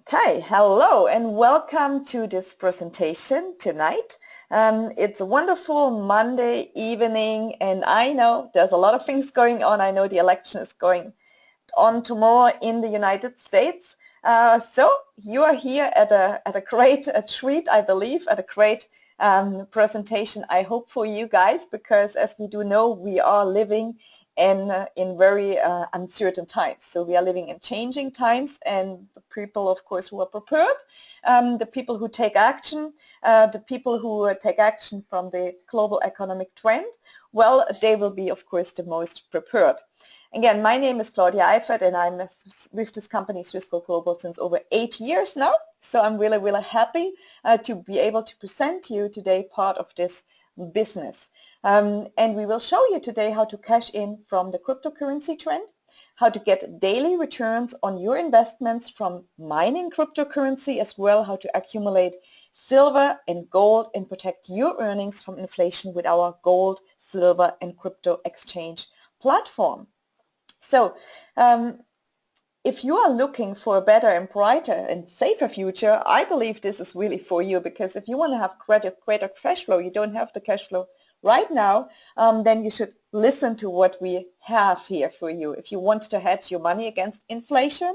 Okay, hello and welcome to this presentation tonight. It's a wonderful Monday evening and I know there's a lot of things going on. I know the election is going on tomorrow in the United States. So you are here at a great treat, I believe, at a great presentation, I hope, for you guys, because as we do know, we are living in very uncertain times. So we are living in changing times, and the people, of course, who are prepared, the people who take action, the people who take action from the global economic trend, well, they will be, of course, the most prepared. Again, my name is Claudia Eifert, and I'm with this company, Swissquote Global, since over 8 years now. So I'm really, really happy to be able to present to you today part of this business. And we will show you today how to cash in from the cryptocurrency trend, how to get daily returns on your investments from mining cryptocurrency, as well how to accumulate silver and gold and protect your earnings from inflation with our gold, silver, and crypto exchange platform. So if you are looking for a better and brighter and safer future, I believe this is really for you, because if you want to have greater cash flow, you don't have the cash flow right now, then you should listen to what we have here for you. If you want to hedge your money against inflation,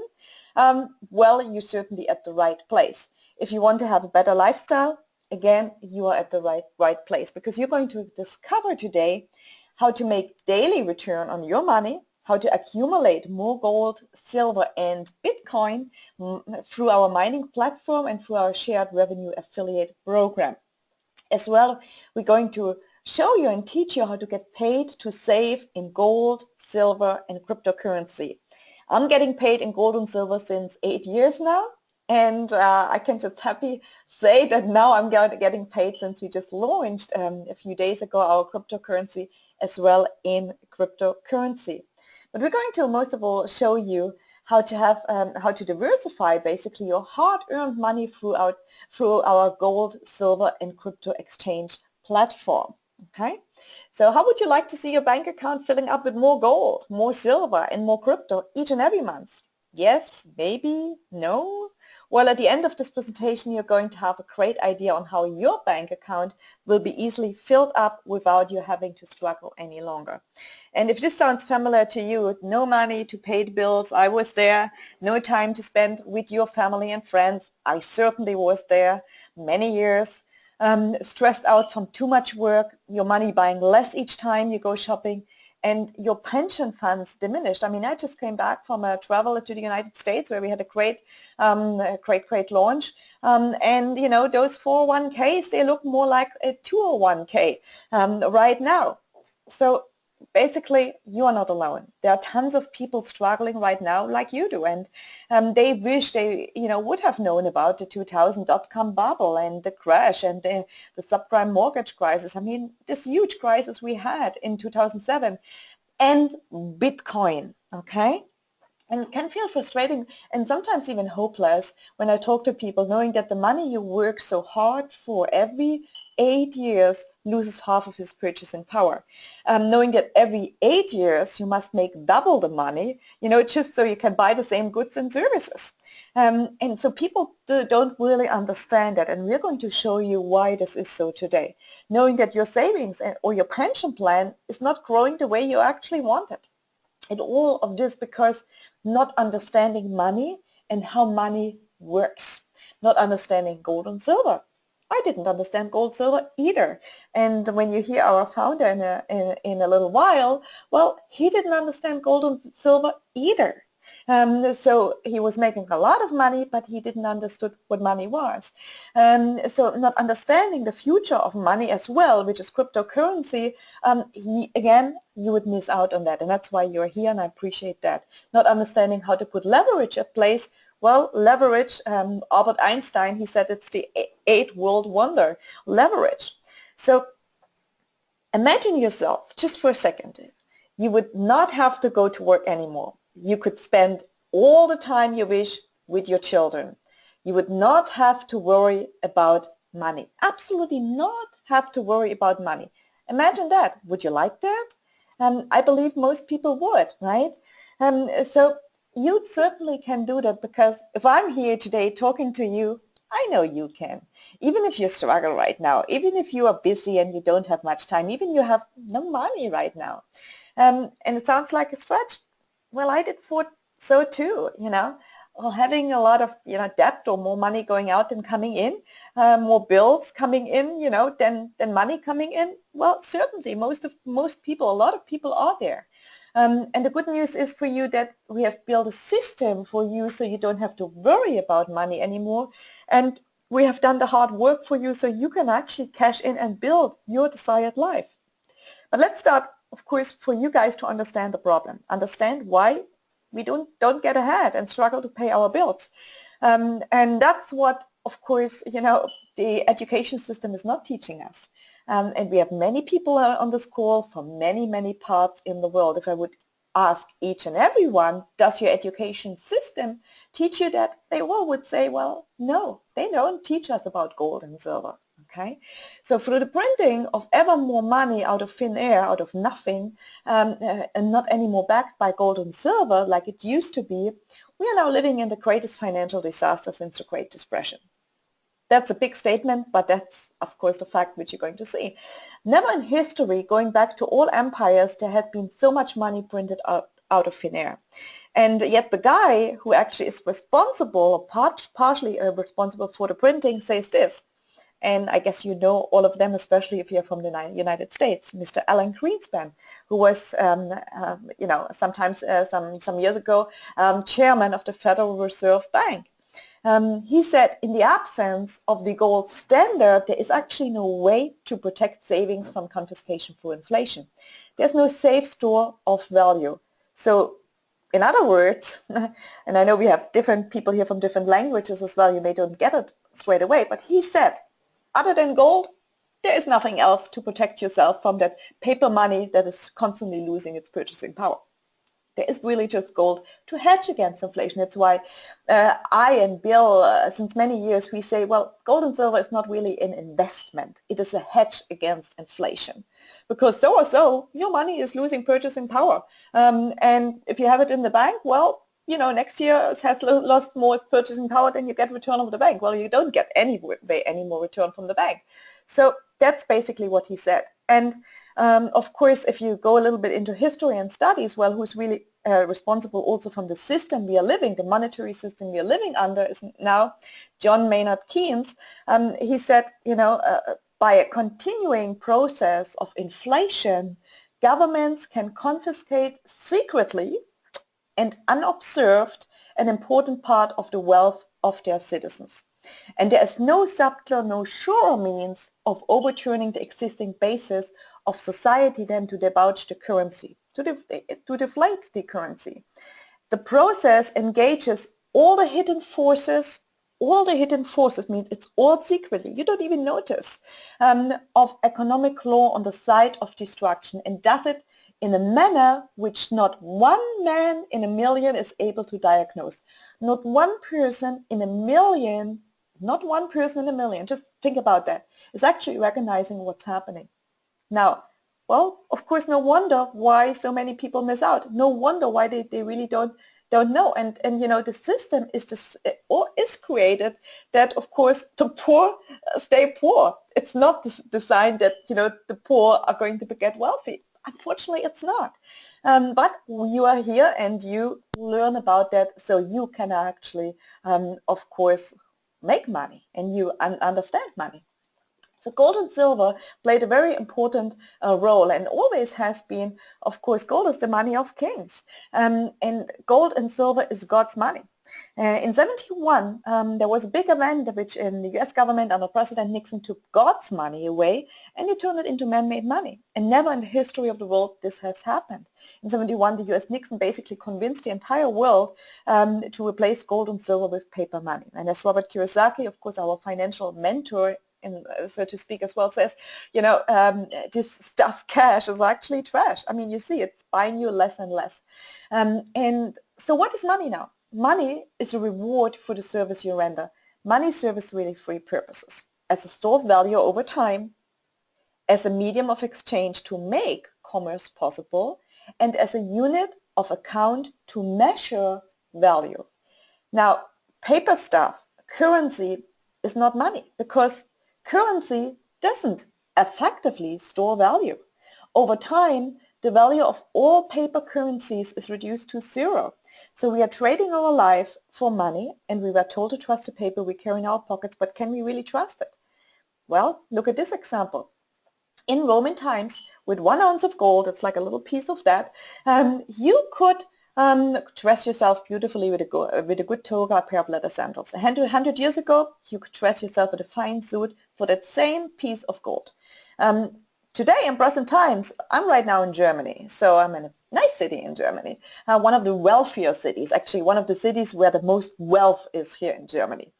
well, you're certainly at the right place. If you want to have a better lifestyle, again, you are at the right place, because you're going to discover today how to make daily return on your money, how to accumulate more gold, silver, and Bitcoin through our mining platform and through our shared revenue affiliate program. As well, we're going to show you and teach you how to get paid to save in gold, silver, and cryptocurrency. I'm getting paid in gold and silver since 8 years now, and I can just happy say that now I'm getting paid since we just launched a few days ago our cryptocurrency as well in cryptocurrency. But we're going to most of all show you how to diversify basically your hard-earned money through our gold, silver, and crypto exchange platform. Okay, so how would you like to see your bank account filling up with more gold, more silver, and more crypto each and every month? Yes, maybe, no? Well, at the end of this presentation, you're going to have a great idea on how your bank account will be easily filled up without you having to struggle any longer. And if this sounds familiar to you, no money to pay the bills, I was there. No time to spend with your family and friends, I certainly was there. Many years. Stressed out from too much work, your money buying less each time you go shopping, and your pension funds diminished. I mean, I just came back from a travel to the United States where we had a great launch. And, you know, those 401ks, they look more like a 201k right now. So basically, you are not alone. There are tons of people struggling right now like you do, and they wish they, would have known about the 2000 dot-com bubble and the crash and the subprime mortgage crisis. I mean, this huge crisis we had in 2007, and Bitcoin, okay? And it can feel frustrating and sometimes even hopeless when I talk to people knowing that the money you work so hard for every 8 years loses half of its purchasing power. Knowing that every 8 years you must make double the money, just so you can buy the same goods and services. And so people don't really understand that, and we're going to show you why this is so today. Knowing that your savings or your pension plan is not growing the way you actually want it. And all of this because not understanding money and how money works, not understanding gold and silver. I didn't understand gold, silver either. And when you hear our founder in a little while, well, he didn't understand gold and silver either. So he was making a lot of money, but he didn't understand what money was. So not understanding the future of money as well, which is cryptocurrency, you would miss out on that. And that's why you're here, and I appreciate that. Not understanding how to put leverage at place. Well, leverage, Albert Einstein, he said it's the eighth world wonder, leverage. So imagine yourself, just for a second, you would not have to go to work anymore. You could spend all the time you wish with your children. You would not have to worry about money. Absolutely not have to worry about money. Imagine that. Would you like that? I believe most people would, right? So you certainly can do that, because if I'm here today talking to you, I know you can. Even if you struggle right now, even if you are busy and you don't have much time, even you have no money right now, and it sounds like a stretch. Well, I did so too, Well, having a lot of, debt or more money going out and coming in, more bills coming in, than money coming in. Well, certainly most people, a lot of people are there. And the good news is for you that we have built a system for you so you don't have to worry about money anymore. And we have done the hard work for you so you can actually cash in and build your desired life. But let's start, of course, for you guys to understand the problem. Understand why we don't get ahead and struggle to pay our bills. And that's what, of course, the education system is not teaching us. And we have many people on this call from many, many parts in the world. If I would ask each and every one, does your education system teach you that? They all would say, well, no, they don't teach us about gold and silver. Okay, so through the printing of ever more money out of thin air, out of nothing, and not anymore backed by gold and silver like it used to be, we are now living in the greatest financial disaster since the Great Depression. That's a big statement, but that's, of course, the fact which you're going to see. Never in history, going back to all empires, there had been so much money printed out of thin air. And yet the guy who actually is responsible, or partially responsible for the printing, says this. And I guess you know all of them, especially if you're from the United States, Mr. Alan Greenspan, who was, sometimes some years ago, chairman of the Federal Reserve Bank. He said, in the absence of the gold standard, there is actually no way to protect savings from confiscation through inflation. There's no safe store of value. So in other words, and I know we have different people here from different languages as well, you may don't get it straight away, but he said, other than gold, there is nothing else to protect yourself from that paper money that is constantly losing its purchasing power. There is really just gold to hedge against inflation. That's why I and Bill, since many years, we say, well, gold and silver is not really an investment. It is a hedge against inflation. Because so or so, your money is losing purchasing power. And if you have it in the bank, well, next year it has lost more purchasing power than you get return of the bank. Well, you don't get any more return from the bank. So that's basically what he said. And of course, if you go a little bit into history and studies, well, who's really responsible also from the system we are living, the monetary system we are living under, is now John Maynard Keynes. He said, by a continuing process of inflation, governments can confiscate secretly and unobserved an important part of the wealth of their citizens. And there is no subtler, no surer means of overturning the existing basis of society than to debauch the currency, to deflate the currency. The process engages all the hidden forces means it's all secretly, you don't even notice, of economic law on the side of destruction, and does it in a manner which not one man in a million is able to diagnose. Not one person in a million, just think about that, is actually recognizing what's happening. Now, well, of course, no wonder why so many people miss out. No wonder why they really don't know. And the system is created that, of course, the poor stay poor. It's not designed that the poor are going to get wealthy. Unfortunately, it's not. But you are here and you learn about that, so you can actually, of course, make money and you understand money. So gold and silver played a very important role, and always has been. Of course, gold is the money of kings, and gold and silver is God's money. In 71, there was a big event which in the US government under President Nixon took God's money away and they turned it into man-made money. And never in the history of the world this has happened. In 71, the US Nixon basically convinced the entire world to replace gold and silver with paper money. And as Robert Kiyosaki, of course, our financial mentor, so to speak, as well, says, this stuff cash is actually trash. I mean, you see, it's buying you less and less. And so what is money now? Money is a reward for the service you render. Money serves really three purposes: as a store of value over time, as a medium of exchange to make commerce possible, and as a unit of account to measure value. Now, paper stuff, currency, is not money because currency doesn't effectively store value. Over time, the value of all paper currencies is reduced to zero. So we are trading our life for money, and we were told to trust the paper we carry in our pockets, but can we really trust it? Well, look at this example. In Roman times, with 1 ounce of gold, it's like a little piece of that, you could dress yourself beautifully with a good toga, a pair of leather sandals. 100 years ago, you could dress yourself with a fine suit for that same piece of gold. Today, in present times, I'm right now in Germany, so I'm in a nice city in Germany, one of the wealthier cities, actually one of the cities where the most wealth is here in Germany,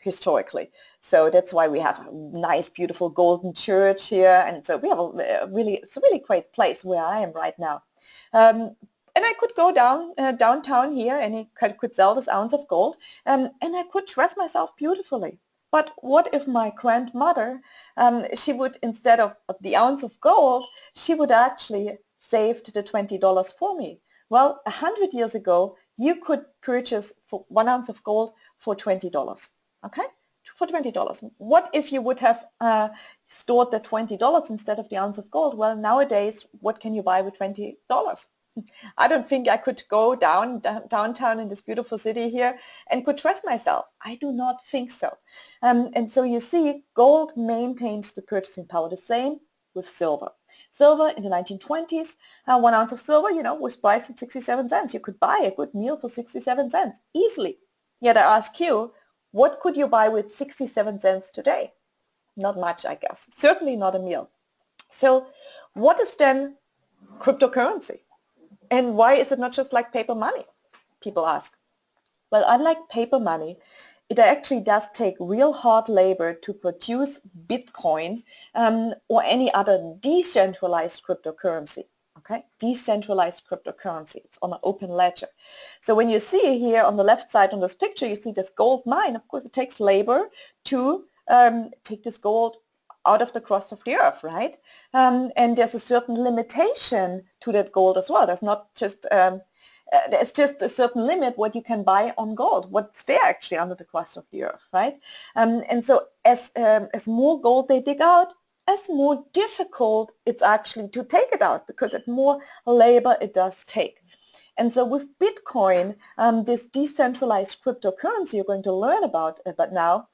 historically. So that's why we have a nice, beautiful golden church here, and so we have it's a really great place where I am right now. And I could go downtown here, and I could sell this ounce of gold, and I could dress myself beautifully. But what if my grandmother, she would, instead of the ounce of gold, she would actually save the $20 for me? Well, 100 years ago, you could purchase for 1 ounce of gold for $20, okay? For $20. What if you would have stored the $20 instead of the ounce of gold? Well, nowadays, what can you buy with $20? I don't think I could go downtown in this beautiful city here and could dress myself. I do not think so. And so you see, gold maintains the purchasing power. The same with silver. Silver in the 1920s, 1 ounce of silver, was priced at 67 cents. You could buy a good meal for 67 cents easily. Yet I ask you, what could you buy with 67 cents today? Not much, I guess. Certainly not a meal. So what is then cryptocurrency? And why is it not just like paper money? People ask. Well, unlike paper money, it actually does take real hard labor to produce Bitcoin or any other decentralized cryptocurrency. Okay, decentralized cryptocurrency. It's on an open ledger. So when you see here on the left side on this picture, you see this gold mine. Of course, it takes labor to take this gold out of the crust of the earth, right? And there's a certain limitation to that gold as well. There's not just there's just a certain limit what you can buy on gold, what's there actually under the crust of the earth, right? And so as more gold they dig out, as more difficult it's actually to take it out, because the more labor it does take. And so with Bitcoin, this decentralized cryptocurrency you're going to learn about now,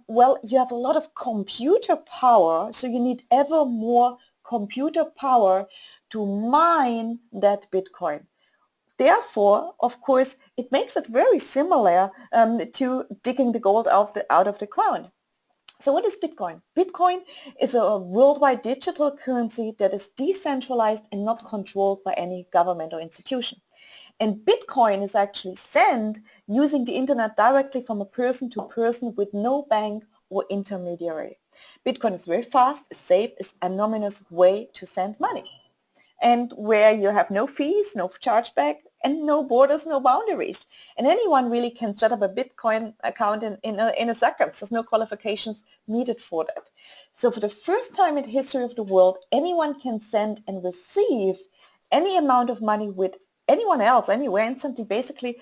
well, you have a lot of computer power, so you need ever more computer power to mine that Bitcoin. Therefore, of course, it makes it very similar to digging the gold out of the ground. So what is Bitcoin? Bitcoin is a worldwide digital currency that is decentralized and not controlled by any government or institution. And Bitcoin is actually sent using the internet directly from a person to person with no bank or intermediary. Bitcoin is very fast, is safe, is a anonymous way to send money. And where you have no fees, no chargeback, and no borders, no boundaries. And anyone really can set up a Bitcoin account in a second. There's no qualifications needed for that. So for the first time in the history of the world, anyone can send and receive any amount of money with anyone else, anywhere, instantly, basically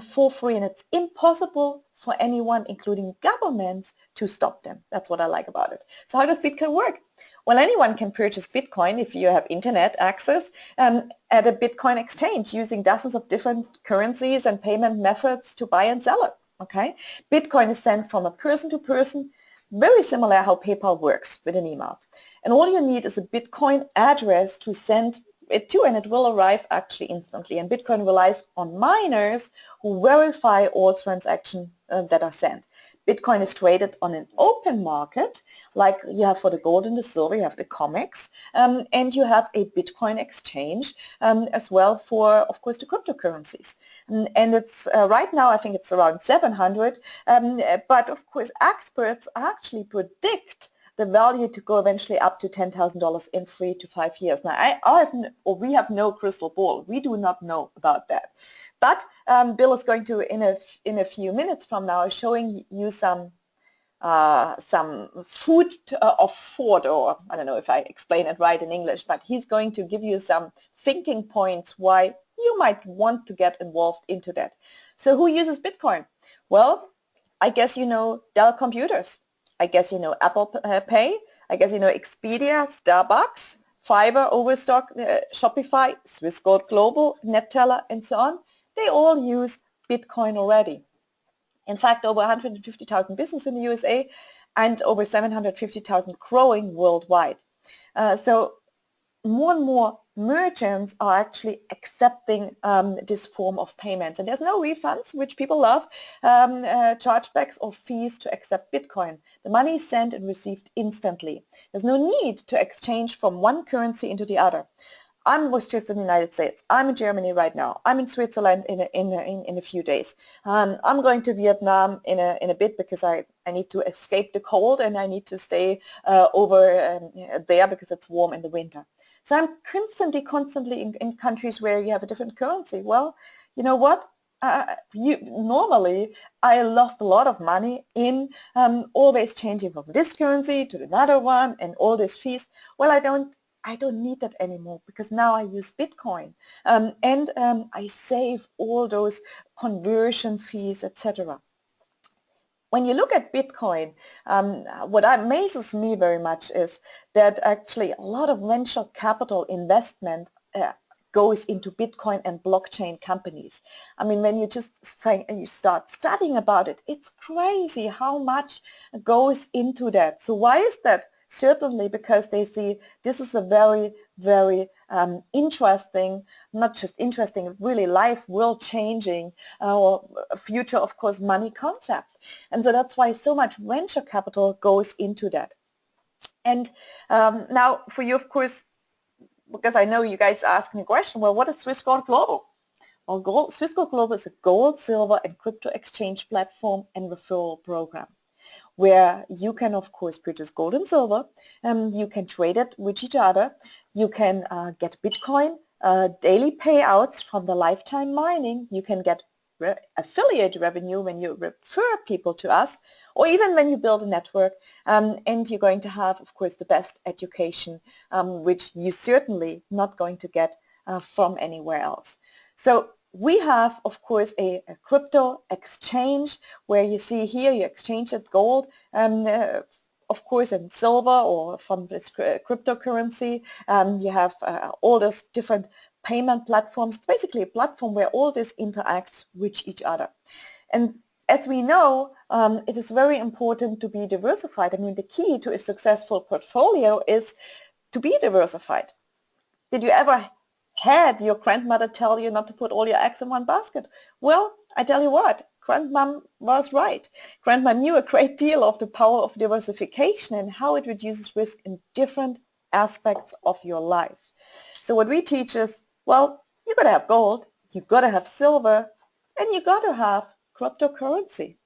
for free. And it's impossible for anyone, including governments, to stop them. That's what I like about it. So how does Bitcoin work? Well, anyone can purchase Bitcoin if you have internet access at a Bitcoin exchange using dozens of different currencies and payment methods to buy and sell it. Okay, Bitcoin is sent from a person to person, very similar how PayPal works with an email. And all you need is a Bitcoin address to send it to, and it will arrive actually instantly. And Bitcoin relies on miners who verify all transactions that are sent. Bitcoin is traded on an open market, like you have for the gold and the silver, you have the COMEX, and you have a Bitcoin exchange as well for, of course, the cryptocurrencies. And it's right now, I think it's around 700, but of course, experts actually predict the value to go eventually up to $10,000 in 3 to 5 years. Now, we have no crystal ball. We do not know about that. But Bill is going to, in a few minutes from now, showing you some food of thought, or I don't know if I explain it right in English, but he's going to give you some thinking points why you might want to get involved into that. So who uses Bitcoin? Well, I guess you know Dell Computers. I guess you know Apple Pay. I guess you know Expedia, Starbucks, Fiverr, Overstock, Shopify, Swiss Gold Global, NetTeller, and so on. They all use Bitcoin already. In fact, over 150,000 businesses in the USA and over 750,000 growing worldwide. So more and more merchants are actually accepting this form of payments, and there's no refunds, which people love, chargebacks or fees to accept Bitcoin. The money is sent and received instantly. There's no need to exchange from one currency into the other. I was just in the United States. I'm in Germany right now. I'm in Switzerland in a few days. I'm going to Vietnam in a bit because I need to escape the cold and I need to stay over there because it's warm in the winter. So I'm constantly in countries where you have a different currency. Well, you know what? Normally I lost a lot of money in always changing from this currency to another one and all these fees. Well, I don't need that anymore because now I use Bitcoin and I save all those conversion fees, etc. When you look at Bitcoin, what amazes me very much is that actually a lot of venture capital investment goes into Bitcoin and blockchain companies. I mean, when you just start studying about it, it's crazy how much goes into that. So why is that? Certainly because they see this is a very, very interesting, not just interesting, really life world changing or future, of course, money concept. And so that's why so much venture capital goes into that. And now for you, of course, because I know you guys are asking a question, well, what is Swiss Gold Global? Well, Swiss Gold Global is a gold, silver, and crypto exchange platform and referral program, where you can, of course, purchase gold and silver, you can trade it with each other, you can get Bitcoin, daily payouts from the lifetime mining, you can get affiliate revenue when you refer people to us, or even when you build a network, and you're going to have, of course, the best education, which you certainly not going to get from anywhere else. So we have, of course, a crypto exchange where you see here you exchange that gold, of course, in silver or from this cryptocurrency. You have all those different payment platforms. It's basically a platform where all this interacts with each other. And as we know, it is very important to be diversified. I mean, the key to a successful portfolio is to be diversified. Did you ever had your grandmother tell you not to put all your eggs in one basket? Well, I tell you what, Grandma was right. Grandma knew a great deal of the power of diversification and how it reduces risk in different aspects of your life. So what we teach is, well, you got to have gold, you got to have silver, and you got to have cryptocurrency.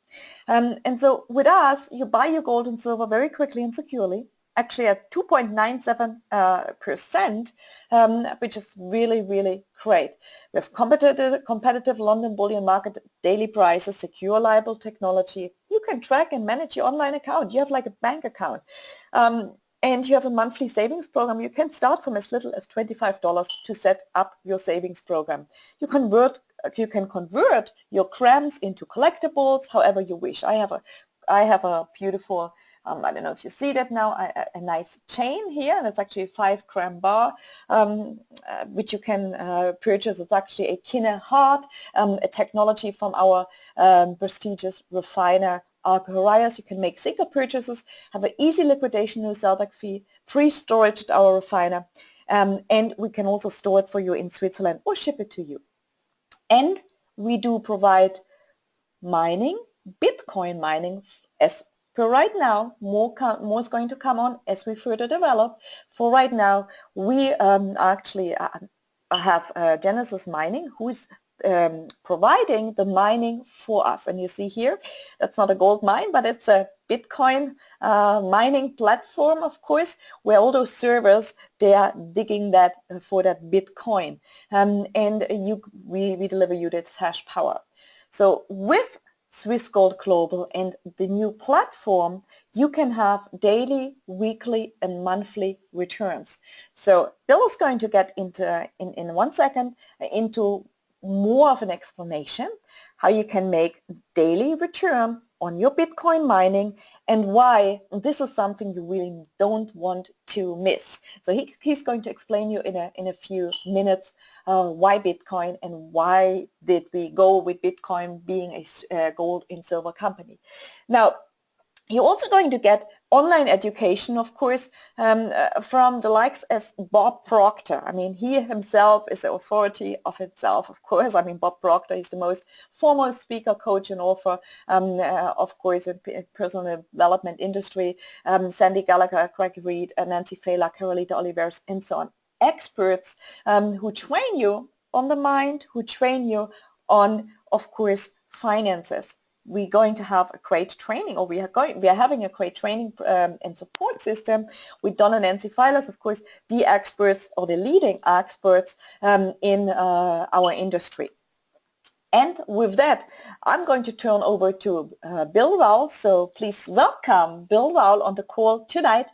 And so with us, you buy your gold and silver very quickly and securely, actually at 2.97%, which is really, really great. We have competitive London bullion market daily prices, secure, reliable technology. You can track and manage your online account. You have like a bank account. And you have a monthly savings program. You can start from as little as $25 to set up your savings program. You can convert your grams into collectibles however you wish. I have a beautiful, I don't know if you see that now, a nice chain here, and it's actually a 5-gram bar, which you can purchase. It's actually a Kinne heart, a technology from our prestigious refiner, Arcorias. You can make single purchases, have an easy liquidation, no sellback fee, free storage at our refiner, and we can also store it for you in Switzerland or ship it to you. And we do provide mining, Bitcoin mining, as per right now. More is going to come on as we further develop. For right now, we actually have Genesis Mining, who is providing the mining for us. And you see here, that's not a gold mine, but it's a Bitcoin mining platform, of course, where all those servers, they are digging that for that Bitcoin. And we deliver you that hash power. So with Swiss Gold Global and the new platform, you can have daily, weekly, and monthly returns. So Bill is going to get into, in 1 second, into more of an explanation how you can make daily return on your Bitcoin mining and why this is something you really don't want to miss. So he's going to explain you in a few minutes why Bitcoin and why did we go with Bitcoin being a gold and silver company. Now, you're also going to get online education, of course, from the likes as Bob Proctor. I mean, he himself is an authority of himself, of course. I mean, Bob Proctor is the most foremost speaker, coach, and author, of course, in personal development industry. Sandy Gallagher, Craig Reed, Nancy Fehler, Carolita Olivers, and so on. Experts who train you on the mind, who train you on, of course, finances. We're going to have a great training, or we are having a great training and support system with Don and Nancy Filers, of course, the experts or the leading experts in our industry. And with that, I'm going to turn over to Bill Rowell. So please welcome Bill Rowell on the call tonight,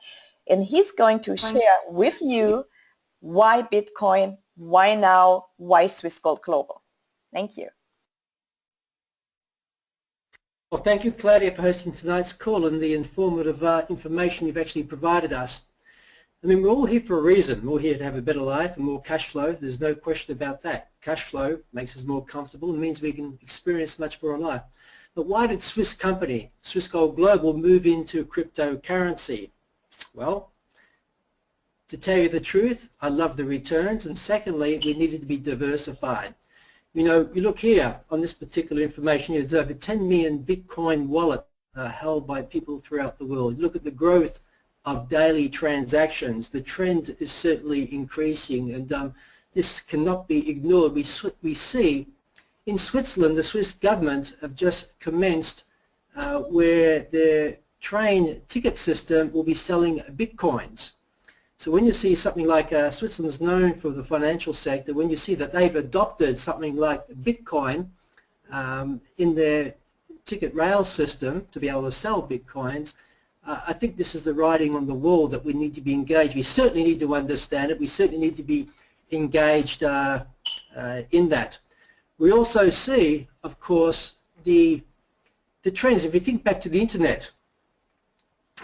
and he's going to share with you why Bitcoin, why now, why Swiss Gold Global. Thank you. Well, thank you, Claudia, for hosting tonight's call and the informative information you've actually provided us. I mean, we're all here for a reason. We're all here to have a better life and more cash flow. There's no question about that. Cash flow makes us more comfortable and means we can experience much more in life. But why did Swiss company, Swiss Gold Global, move into cryptocurrency? Well, to tell you the truth, I love the returns, and secondly, we needed to be diversified. You know, you look here on this particular information, there's over 10 million Bitcoin wallets held by people throughout the world. You look at the growth of daily transactions. The trend is certainly increasing, and this cannot be ignored. We see in Switzerland, the Swiss government have just commenced where their train ticket system will be selling Bitcoins. So when you see something like Switzerland's known for the financial sector, when you see that they've adopted something like Bitcoin in their ticket rail system to be able to sell Bitcoins, I think this is the writing on the wall that we need to be engaged. We certainly need to understand it. We certainly need to be engaged in that. We also see, of course, the trends. If you think back to the internet,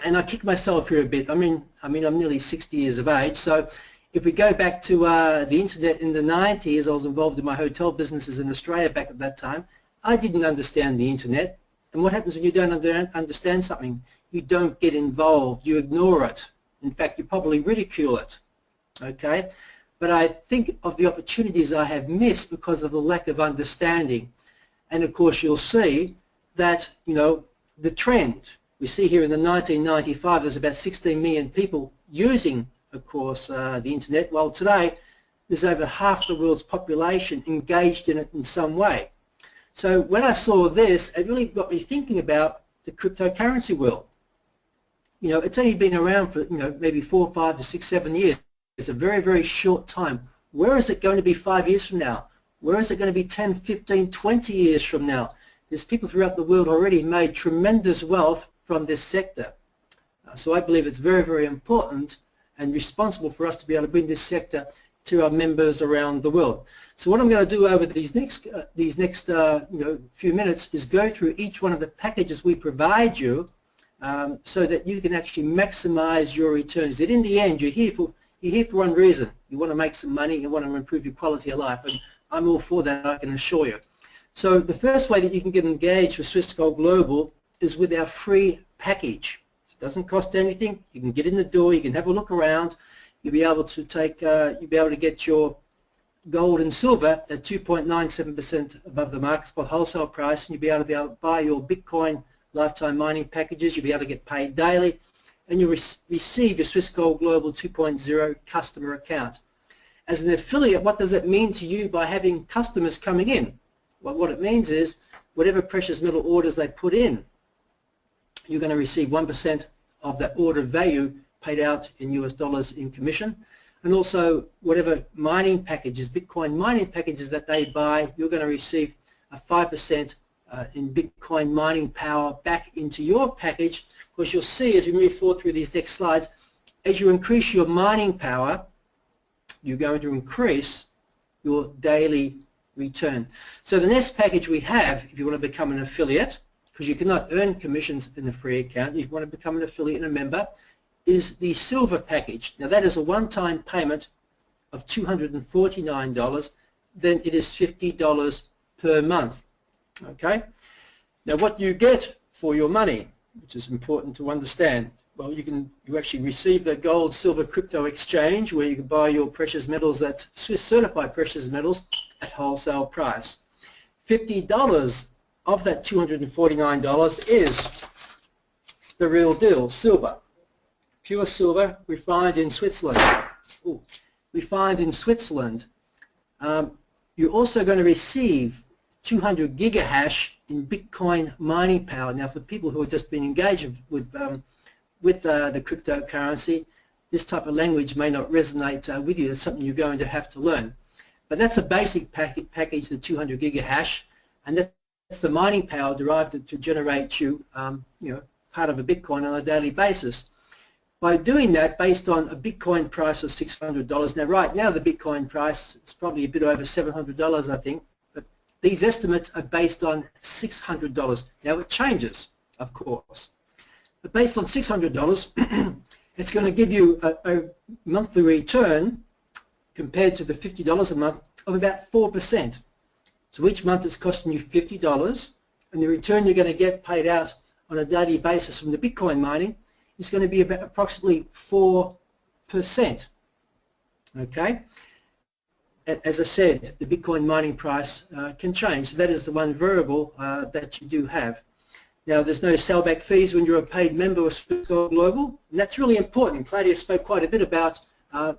and I kick myself here a bit. I mean, I'm nearly 60 years of age, so if we go back to the internet in the 90s, I was involved in my hotel businesses in Australia back at that time. I didn't understand the internet. And what happens when you don't understand something? You don't get involved. You ignore it. In fact, you probably ridicule it. Okay? But I think of the opportunities I have missed because of the lack of understanding. And of course, you'll see that, you know, the trend. We see here in the 1995 there's about 16 million people using, of course, the internet, while today there's over half the world's population engaged in it in some way. So when I saw this, it really got me thinking about the cryptocurrency world. You know, it's only been around for, you know, maybe 4, 5 to 6, 7 years. It's a very, very short time. Where is it going to be 5 years from now? Where is it going to be 10, 15, 20 years from now? There's people throughout the world already made tremendous wealth from this sector. So I believe it's very, very important and responsible for us to be able to bring this sector to our members around the world. So what I'm going to do over these next few minutes is go through each one of the packages we provide you so that you can actually maximize your returns. That in the end, you're here for one reason. You want to make some money, you want to improve your quality of life, and I'm all for that, I can assure you. So the first way that you can get engaged with Swiss Gold Global is with our free package. It doesn't cost anything. You can get in the door, you can have a look around, you'll be able to get your gold and silver at 2.97% above the market spot wholesale price, and you'll be able to buy your Bitcoin lifetime mining packages. You'll be able to get paid daily, and you'll receive your Swiss Gold Global 2.0 customer account. As an affiliate, what does it mean to you by having customers coming in? Well, what it means is whatever precious metal orders they put in, you're going to receive 1% of that order value paid out in US dollars in commission. And also whatever mining packages, Bitcoin mining packages that they buy, you're going to receive a 5% in Bitcoin mining power back into your package, because you'll see as we move forward through these next slides, as you increase your mining power, you're going to increase your daily return. So the next package we have, if you want to become an affiliate, because you cannot earn commissions in a free account, if you want to become an affiliate and a member, is the silver package. Now that is a one-time payment of $249, then it is $50 per month. Okay? Now what do you get for your money, which is important to understand? Well, you actually receive the gold silver crypto exchange where you can buy your precious metals at Swiss certified precious metals at wholesale price. $50 of that $249 is the real deal, silver. Pure silver refined in Switzerland. Ooh, refined in Switzerland. You're also going to receive 200 gigahash in Bitcoin mining power. Now for people who have just been engaged with the cryptocurrency, this type of language may not resonate with you. It's something you're going to have to learn. But that's a basic package, the 200 gigahash, and that's the mining power derived to generate you, part of a Bitcoin on a daily basis. By doing that, based on a Bitcoin price of $600, now right now the Bitcoin price is probably a bit over $700, I think, but these estimates are based on $600. Now it changes, of course, but based on $600, it's going to give you a monthly return compared to the $50 a month of about 4%. So each month it's costing you $50, and the return you're going to get paid out on a daily basis from the Bitcoin mining is going to be about approximately 4%. Okay? As I said, the Bitcoin mining price can change. So that is the one variable that you do have. Now, there's no sellback fees when you're a paid member of Swiss Gold Global, and that's really important. Claudia spoke quite a bit about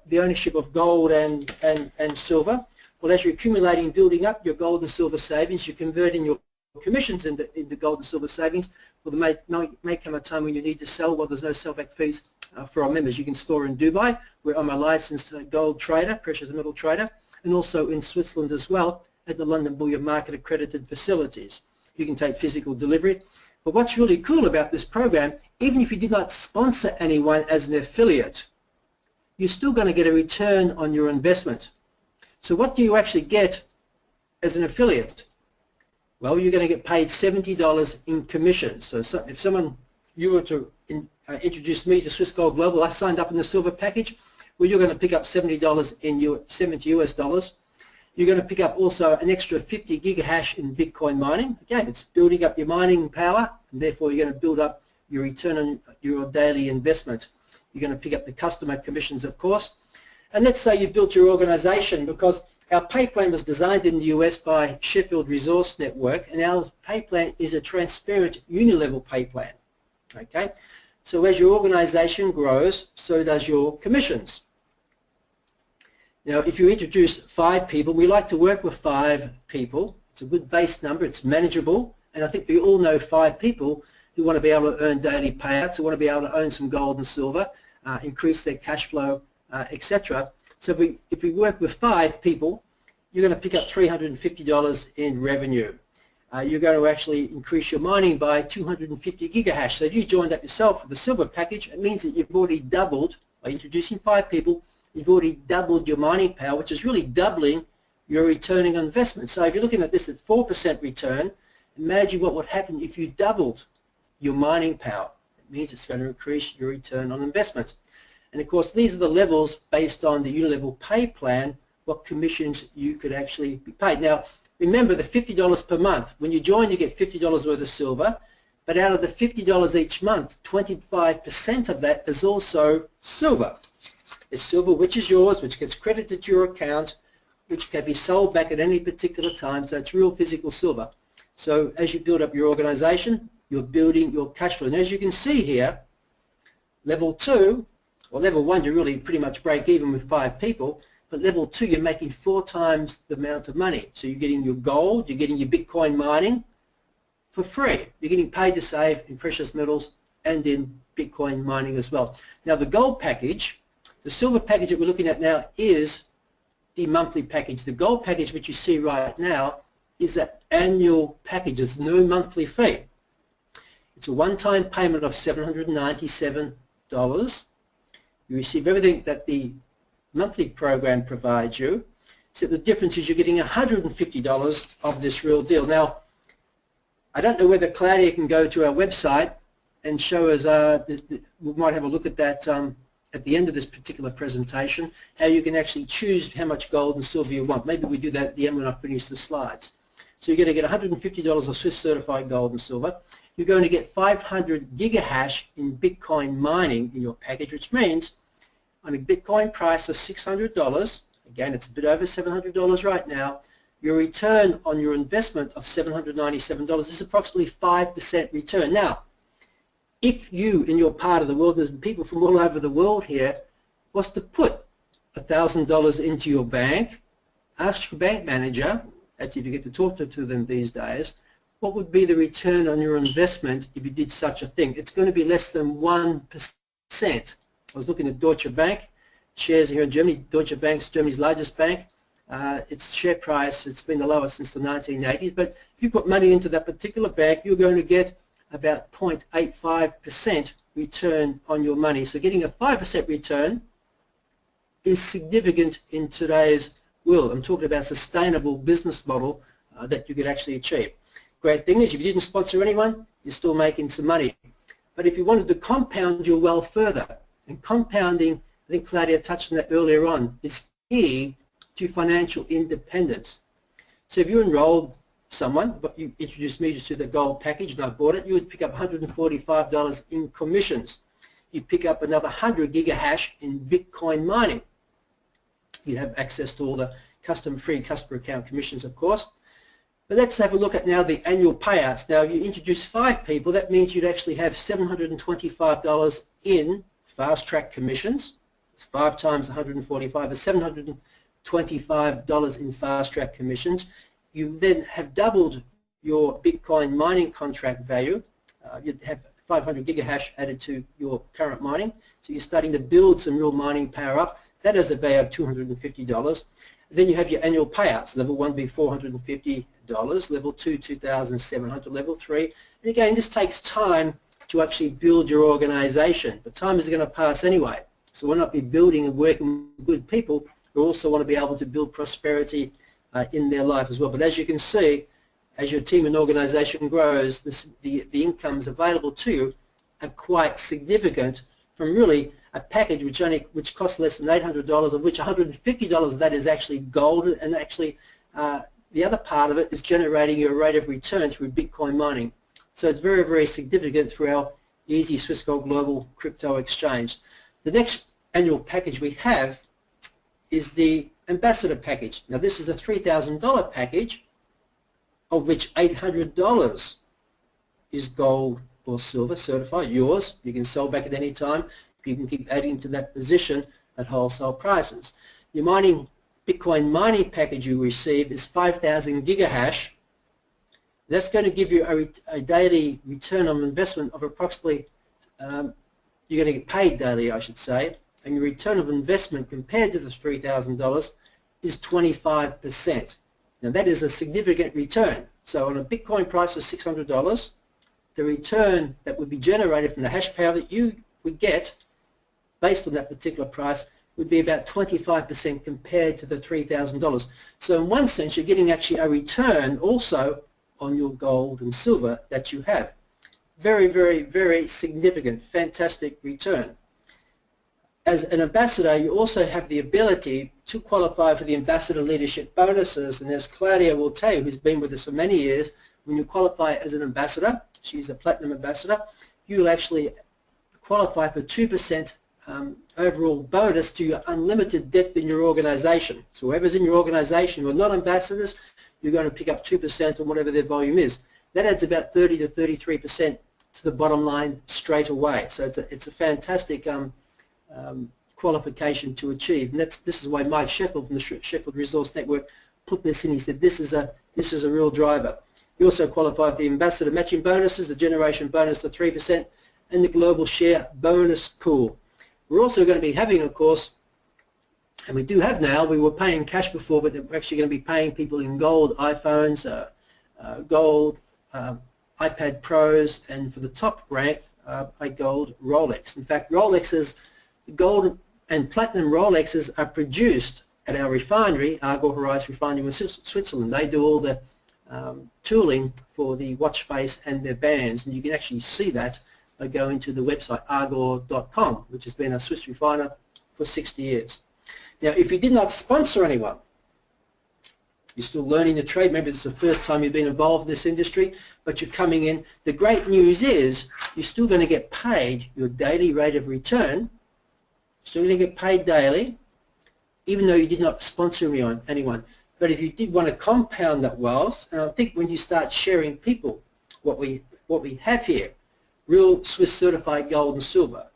the ownership of gold and silver. Well, as you're accumulating, building up your gold and silver savings, you're converting your commissions into gold and silver savings. Well, there may come a time when you need to sell. Well, there's no sellback fees for our members. You can store in Dubai, where I'm a licensed gold trader, precious metal trader, and also in Switzerland as well at the London Bullion Market accredited facilities. You can take physical delivery. But what's really cool about this program, even if you did not sponsor anyone as an affiliate, you're still going to get a return on your investment. So what do you actually get as an affiliate? Well, you're going to get paid $70 in commissions. So if you were to introduce me to Swiss Gold Global, I signed up in the silver package, well, you're going to pick up $70 US dollars. You're going to pick up also an extra 50 gigahash in Bitcoin mining. Again, it's building up your mining power, and therefore you're going to build up your return on your daily investment. You're going to pick up the customer commissions, of course. And let's say you built your organization, because our pay plan was designed in the US by Sheffield Resource Network, and our pay plan is a transparent uni-level pay plan. Okay? So as your organization grows, so does your commissions. Now, if you introduce 5 people, we like to work with 5 people. It's a good base number, it's manageable, and I think we all know 5 people who want to be able to earn daily payouts, who want to be able to own some gold and silver, increase their cash flow, etc. So if we work with 5 people, you're going to pick up $350 in revenue. You're going to actually increase your mining by 250 gigahash. So if you joined up yourself with the silver package, it means that you've already doubled, by introducing 5 people, you've already doubled your mining power, which is really doubling your returning on investment. So if you're looking at this at 4% return, imagine what would happen if you doubled your mining power. It means it's going to increase your return on investment. And of course, these are the levels based on the unilevel pay plan, what commissions you could actually be paid. Now, remember the $50 per month. When you join, you get $50 worth of silver, but out of the $50 each month, 25% of that is also silver. It's silver which is yours, which gets credited to your account, which can be sold back at any particular time, so it's real physical silver. So as you build up your organization, you're building your cash flow. And as you can see here, level 2, well, level 1 you really pretty much break even with 5 people, but level 2 you're making 4 times the amount of money. So you're getting your gold, you're getting your Bitcoin mining for free. You're getting paid to save in precious metals and in Bitcoin mining as well. Now the gold package, the silver package that we're looking at now is the monthly package. The gold package which you see right now is an annual package. It's no monthly fee. It's a one-time payment of $797. You receive everything that the monthly program provides you. So the difference is you're getting $150 of this real deal. Now, I don't know whether Claudia can go to our website and show us, we might have a look at that at the end of this particular presentation, how you can actually choose how much gold and silver you want. Maybe we do that at the end when I finish the slides. So you're going to get $150 of Swiss certified gold and silver. You're going to get 500 gigahash in Bitcoin mining in your package, which means on a Bitcoin price of $600, again it's a bit over $700 right now, your return on your investment of $797 is approximately 5% return. Now, if you in your part of the world, there's people from all over the world here, was to put $1,000 into your bank, ask your bank manager, that's if you get to talk to them these days, what would be the return on your investment if you did such a thing? It's going to be less than 1%. I was looking at Deutsche Bank, shares here in Germany. Deutsche Bank is Germany's largest bank. Its share price, it's been the lowest since the 1980s, but if you put money into that particular bank, you're going to get about 0.85% return on your money. So getting a 5% return is significant in today's world. I'm talking about a sustainable business model that you could actually achieve. Great thing is, if you didn't sponsor anyone, you're still making some money. But if you wanted to compound your wealth further, and compounding, I think Claudia touched on that earlier on, is key to financial independence. So if you enrolled someone, but you introduced me to the gold package and I bought it, you would pick up $145 in commissions. You pick up another 100 gigahash in Bitcoin mining. You have access to all the free customer account commissions, of course. But let's have a look at now the annual payouts. Now, if you introduce 5 people, that means you'd actually have $725 in fast track commissions. It's 5 times 145 is $725 in fast track commissions. You then have doubled your Bitcoin mining contract value. You'd have 500 gigahash added to your current mining. So you're starting to build some real mining power up. That has a value of $250. Then you have your annual payouts. Level 1 be $450, level 2 $2,700, level 3. And again, this takes time to actually build your organization. But time is going to pass anyway. So we'll not be building and working with good people. We also want to be able to build prosperity in their life as well. But as you can see, as your team and organization grows, the incomes available to you are quite significant from really a package which costs less than $800, of which $150 of that is actually gold, and actually the other part of it is generating your rate of return through Bitcoin mining. So it's very, very significant for our easy Swiss Gold Global Crypto Exchange. The next annual package we have is the Ambassador package. Now this is a $3,000 package, of which $800 is gold or silver certified, yours. You can sell back at any time. You can keep adding to that position at wholesale prices. Your Bitcoin mining package you receive is 5,000 gigahash. That's going to give you a daily return on investment of approximately, you're going to get paid daily, I should say, and your return of investment compared to the $3,000 is 25%. Now that is a significant return. So on a Bitcoin price of $600, the return that would be generated from the hash power that you would get based on that particular price would be about 25% compared to the $3,000. So in one sense, you're getting actually a return also on your gold and silver that you have. Very, very, very significant, fantastic return. As an ambassador, you also have the ability to qualify for the ambassador leadership bonuses, and as Claudia will tell you, who's been with us for many years, when you qualify as an ambassador, she's a platinum ambassador, you'll actually qualify for 2% overall bonus to your unlimited depth in your organization. So whoever's in your organization who are not ambassadors, you're going to pick up 2% on whatever their volume is. That adds about 30 to 33% to the bottom line straight away. So it's a fantastic qualification to achieve, and this is why Mike Sheffield from the Sheffield Resource Network put this in. He said this is a real driver. You also qualify for the ambassador matching bonuses, the generation bonus of 3%, and the global share bonus pool. We're also going to be having, of course, And we do have now, we were paying cash before, but we're actually going to be paying people in gold iPhones, gold iPad Pros, and for the top rank, a gold Rolex. In fact, Rolexes, gold and platinum Rolexes are produced at our refinery, Argor Horizon Refinery in Switzerland. They do all the tooling for the watch face and their bands, and you can actually see that by going to the website argor.com, which has been a Swiss refiner for 60 years. Now, if you did not sponsor anyone, you're still learning the trade, maybe it's the first time you've been involved in this industry, but you're coming in. The great news is you're still going to get paid your daily rate of return, still going to get paid daily, even though you did not sponsor anyone. But if you did want to compound that wealth, and I think when you start sharing people what we have here, real Swiss certified gold and silver,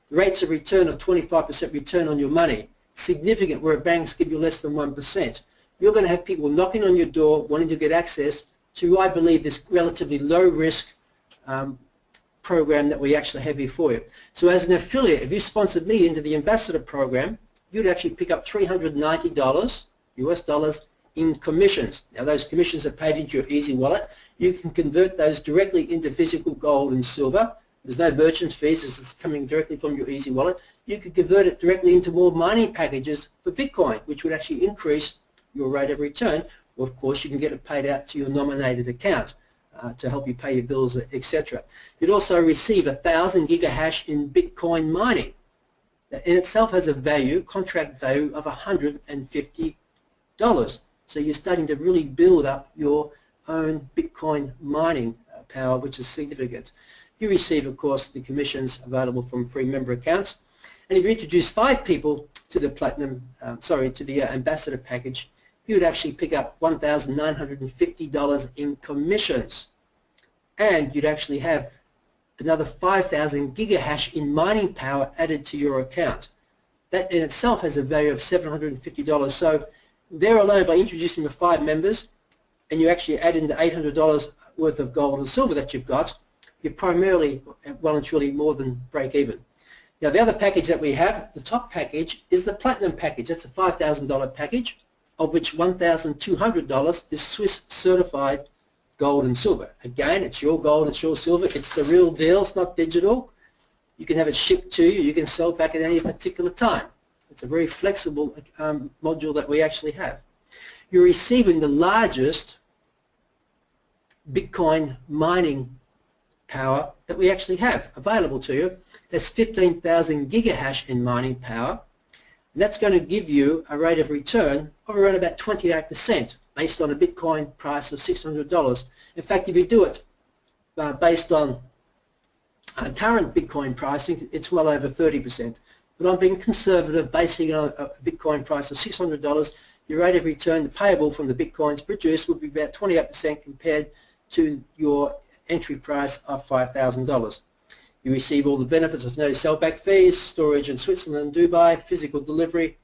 the rates of return of 25% return on your money, significant where banks give you less than 1%. You're going to have people knocking on your door wanting to get access to, I believe, this relatively low risk program that we actually have here for you. So as an affiliate, if you sponsored me into the ambassador program, you'd actually pick up $390 US dollars in commissions. Now those commissions are paid into your Easy Wallet. You can convert those directly into physical gold and silver. There's no merchant fees, it's coming directly from your Easy Wallet. You could convert it directly into more mining packages for Bitcoin, which would actually increase your rate of return. Or of course you can get it paid out to your nominated account to help you pay your bills, etc. You'd also receive 1,000 gigahash in Bitcoin mining. That in itself has a value, contract value of $150. So you're starting to really build up your own Bitcoin mining power, which is significant. You receive, of course, the commissions available from free member accounts. And if you introduce 5 people to the to the ambassador package, you would actually pick up $1,950 in commissions. And you'd actually have another 5,000 gigahash in mining power added to your account. That in itself has a value of $750. So there alone, by introducing the 5 members, and you actually add in the $800 worth of gold and silver that you've got, you're primarily well and truly more than break even. Now the other package that we have, the top package, is the platinum package. That's a $5,000 package, of which $1,200 is Swiss certified gold and silver. Again, it's your gold, it's your silver, it's the real deal, it's not digital. You can have it shipped to you, you can sell back at any particular time. It's a very flexible module that we actually have. You're receiving the largest Bitcoin mining power that we actually have available to you. That's 15,000 gigahash in mining power. And that's going to give you a rate of return of around about 28% based on a Bitcoin price of $600. In fact, if you do it based on current Bitcoin pricing, it's well over 30%. But I'm being conservative, basing it on a Bitcoin price of $600. Your rate of return, the payable from the Bitcoins produced, would be about 28% compared to your entry price of $5,000. You receive all the benefits of no sellback fees, storage in Switzerland and Dubai, physical delivery,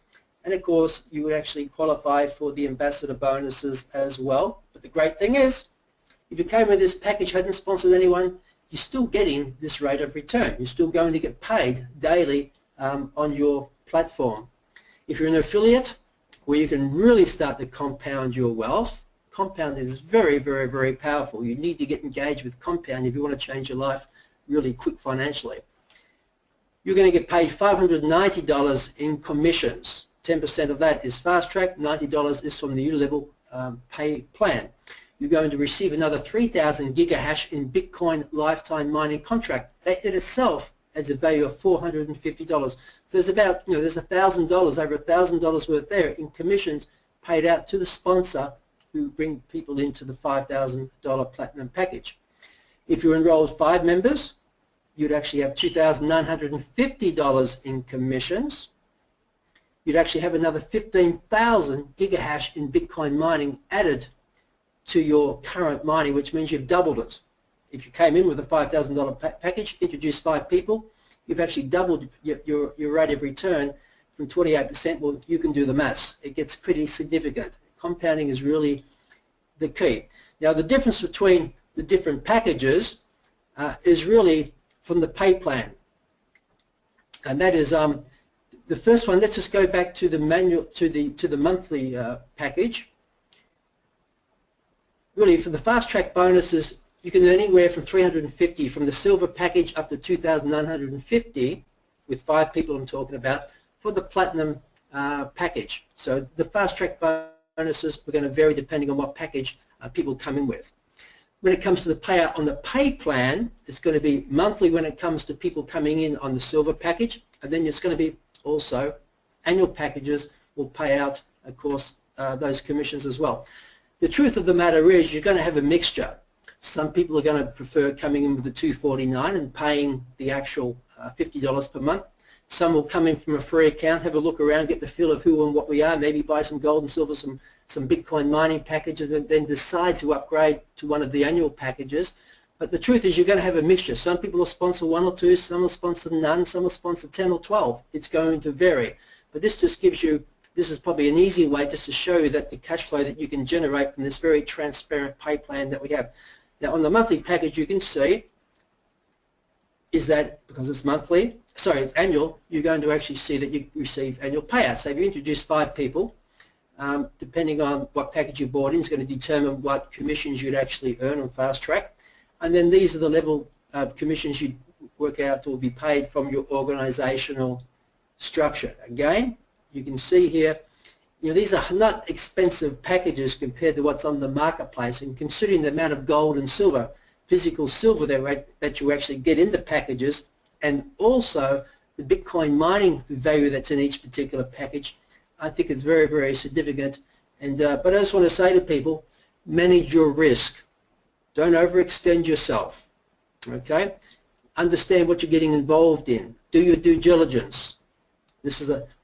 and of course you would actually qualify for the ambassador bonuses as well. But the great thing is, if you came with this package, hadn't sponsored anyone, you're still getting this rate of return. You're still going to get paid daily on your platform. If you're an affiliate where you can really start to compound your wealth, compound is very, very, very powerful. You need to get engaged with compound if you want to change your life really quick financially. You're going to get paid $590 in commissions. 10% of that is fast track, $90 is from the U-level pay plan. You're going to receive another 3,000 gigahash in Bitcoin lifetime mining contract. That in itself has a value of $450. So there's about, there's $1,000, over $1,000 worth there in commissions paid out to the sponsor who bring people into the $5,000 platinum package. If you enrolled 5 members, you'd actually have $2,950 in commissions. You'd actually have another 15,000 gigahash in Bitcoin mining added to your current mining, which means you've doubled it. If you came in with a $5,000 package, introduced 5 people, you've actually doubled your rate of return from 28%. Well, you can do the maths. It gets pretty significant. Compounding is really the key. Now, the difference between the different packages is really from the pay plan. And that is the first one, let's just go back to the manual, to the monthly package. Really, for the fast track bonuses, you can earn anywhere from 350 from the silver package up to 2,950 with 5 people I'm talking about for the platinum package. So the fast track bonuses are going to vary depending on what package people come in with. When it comes to the payout on the pay plan, it's going to be monthly when it comes to people coming in on the silver package, and then it's going to be also annual packages will pay out, of course, those commissions as well. The truth of the matter is you're going to have a mixture. Some people are going to prefer coming in with the $249 and paying the actual $50 per month. Some will come in from a free account, have a look around, get the feel of who and what we are, maybe buy some gold and silver, some Bitcoin mining packages, and then decide to upgrade to one of the annual packages. But the truth is you're going to have a mixture. Some people will sponsor 1 or 2, some will sponsor none, some will sponsor 10 or 12. It's going to vary. But this just gives you, this is probably an easy way just to show you that the cash flow that you can generate from this very transparent pay plan that we have. Now on the monthly package you can see is that because it's monthly, sorry, it's annual, you're going to actually see that you receive annual payouts. So if you introduce 5 people, depending on what package you bought in, it's going to determine what commissions you'd actually earn on Fast Track. And then these are the level of commissions you'd work out will be paid from your organizational structure. Again, you can see here, you know, these are not expensive packages compared to what's on the marketplace, and considering the amount of gold and silver, physical silver that you actually get in the packages, and also the Bitcoin mining value that's in each particular package, I think it's very, very significant. And but I just want to say to people, manage your risk. Don't overextend yourself. Okay? Understand what you're getting involved in. Do your due diligence.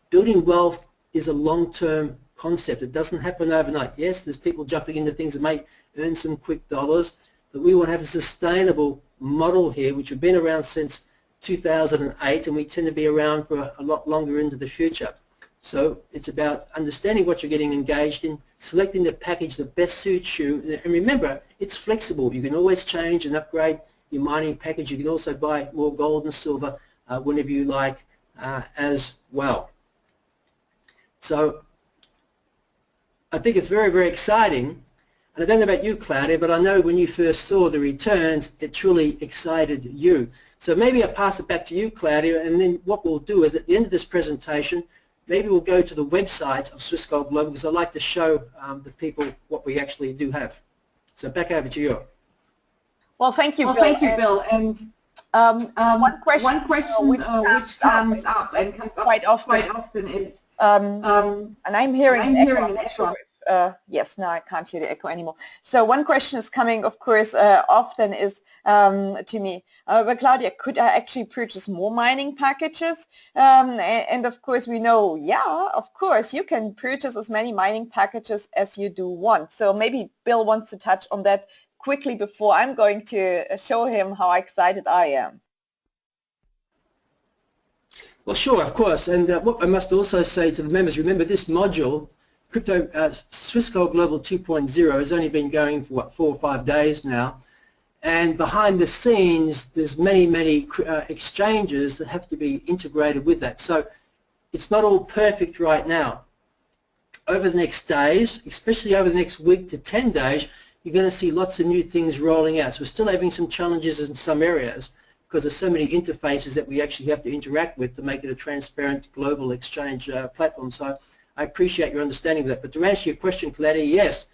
Building wealth is a long-term concept. It doesn't happen overnight. Yes, there's people jumping into things that may earn some quick dollars, but we want to have a sustainable model here, which have been around since 2008, and we tend to be around for a lot longer into the future. So it's about understanding what you're getting engaged in, selecting the package that best suits you, and remember, it's flexible. You can always change and upgrade your mining package. You can also buy more gold and silver whenever you like as well. So I think it's very, very exciting. And I don't know about you, Claudia, but I know when you first saw the returns, it truly excited you. So maybe I'll pass it back to you, Claudia, and then what we'll do is at the end of this presentation, maybe we'll go to the website of Swiss Gold Global, because I'd like to show the people what we actually do have. So back over to you. Well, thank you, Bill. Thank you, Bill. And one question, which comes up quite often is, and I'm hearing an echo. Yes, now I can't hear the echo anymore. So one question is coming, of course, often is to me, but Claudia, could I actually purchase more mining packages? And of course we know, yeah, of course, you can purchase as many mining packages as you do want. So maybe Bill wants to touch on that quickly before I'm going to show him how excited I am. Well, sure, of course. And what I must also say to the members, remember this module, Swiss Gold Global 2.0 has only been going for, what, 4 or 5 days now. And behind the scenes, there's many exchanges that have to be integrated with that. So it's not all perfect right now. Over the next days, especially over the next week to 10 days, you're going to see lots of new things rolling out. So we're still having some challenges in some areas because there's so many interfaces that we actually have to interact with to make it a transparent global exchange platform. So I appreciate your understanding of that. But to answer your question, Claudia, yes,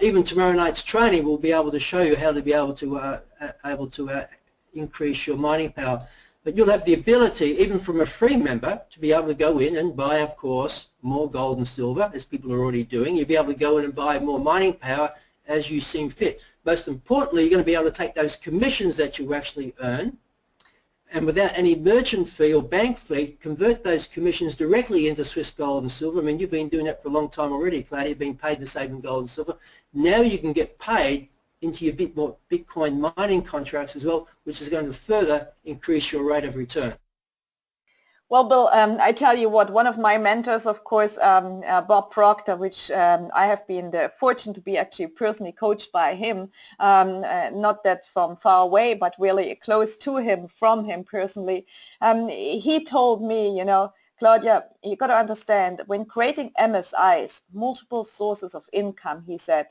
even tomorrow night's training will be able to show you how to be able to increase your mining power. But you'll have the ability, even from a free member, to be able to go in and buy, of course, more gold and silver, as people are already doing. You'll be able to go in and buy more mining power as you seem fit. Most importantly, you're going to be able to take those commissions that you actually earn, and without any merchant fee or bank fee, convert those commissions directly into Swiss gold and silver. I mean, you've been doing that for a long time already, Claudia, being paid to save in gold and silver. Now you can get paid into your Bitcoin mining contracts as well, which is going to further increase your rate of return. Well, Bill, I tell you what, one of my mentors, of course, Bob Proctor, which I have been fortunate to be actually personally coached by him, not that from far away, but really close to him, from him personally. He told me, you know, Claudia, you got to understand, when creating MSIs, multiple sources of income, he said,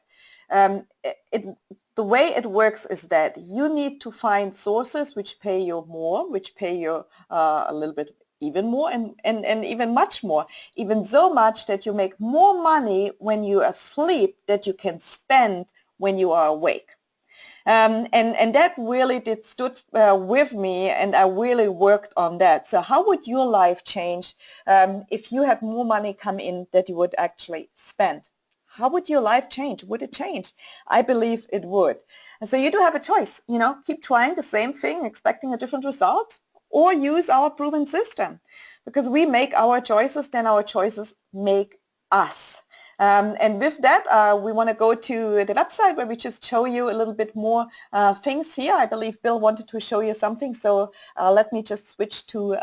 the way it works is that you need to find sources which pay you more, which pay you a little bit even more and even much more, even so much that you make more money when you are asleep that you can spend when you are awake. And that really stood with me, and I really worked on that. So how would your life change if you had more money come in that you would actually spend? How would your life change? Would it change? I believe it would. And so you do have a choice, you know, keep trying the same thing, expecting a different result, or use our proven system. Because we make our choices, then our choices make us. And with that, we want to go to the website where we just show you a little bit more things here. I believe Bill wanted to show you something, so let me just switch to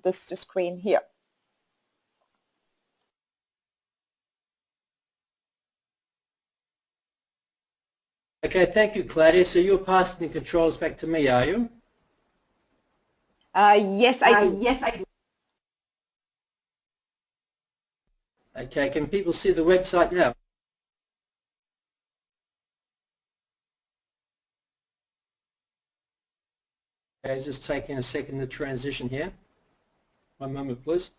the screen here. Okay, thank you, Claudia. So you're passing the controls back to me, are you? Yes, I do. Yes, I do. Okay, can people see the website now? Okay, just taking a second to transition here. One moment, please.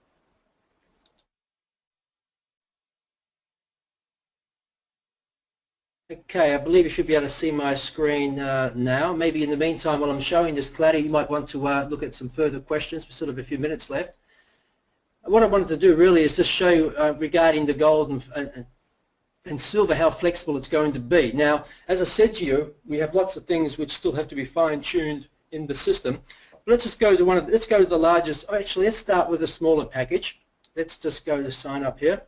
Okay, I believe you should be able to see my screen now. Maybe in the meantime, while I'm showing this, Claudia, you might want to look at some further questions. We've sort of a few minutes left. What I wanted to do really is just show you regarding the gold and silver how flexible it's going to be. Now, as I said to you, we have lots of things which still have to be fine-tuned in the system. But let's just go to let's go to the largest. Actually, let's start with a smaller package. Let's just go to sign up here.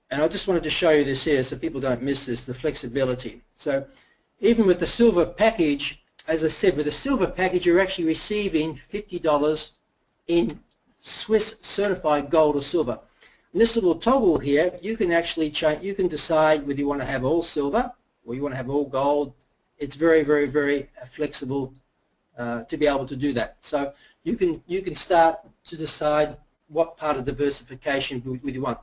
And I just wanted to show you this here so people don't miss this, the flexibility. So even with the silver package, as I said, with the silver package, you're actually receiving $50 in Swiss certified gold or silver. And this little toggle here, you can actually change, you can decide whether you want to have all silver or you want to have all gold. It's very, very, very flexible to be able to do that. So you can start to decide what part of diversification you want.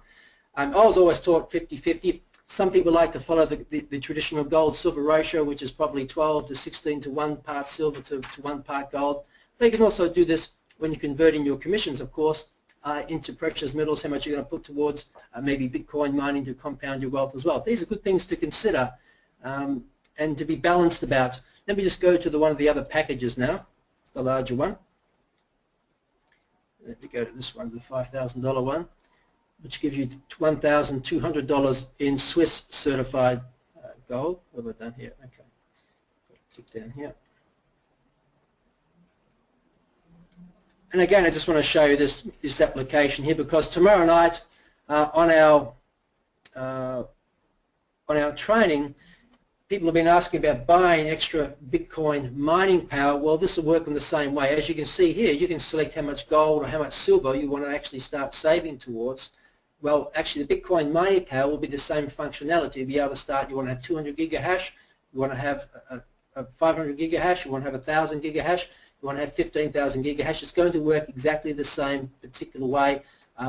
I was always taught 50-50. Some people like to follow the traditional gold-silver ratio, which is probably 12 to 16 to 1 part silver to 1 part gold. But you can also do this when you're converting your commissions, of course, into precious metals, how much you're going to put towards maybe Bitcoin mining to compound your wealth as well. These are good things to consider and to be balanced about. Let me just go to one of the other packages now, the larger one. Let me go to this one, the $5,000 one, which gives you $1,200 in Swiss certified gold. What have I done here? Okay, click down here. And again, I just want to show you this application here, because tomorrow night on our training, people have been asking about buying extra Bitcoin mining power. Well, this will work in the same way. As you can see here, you can select how much gold or how much silver you want to actually start saving towards. Well, actually, the Bitcoin mining power will be the same functionality. You'll be able to start, you want to have 200 gigahash, you want to have a 500 gigahash, you want to have 1,000 gigahash, you want to have 15,000 gigahash. It's going to work exactly the same particular way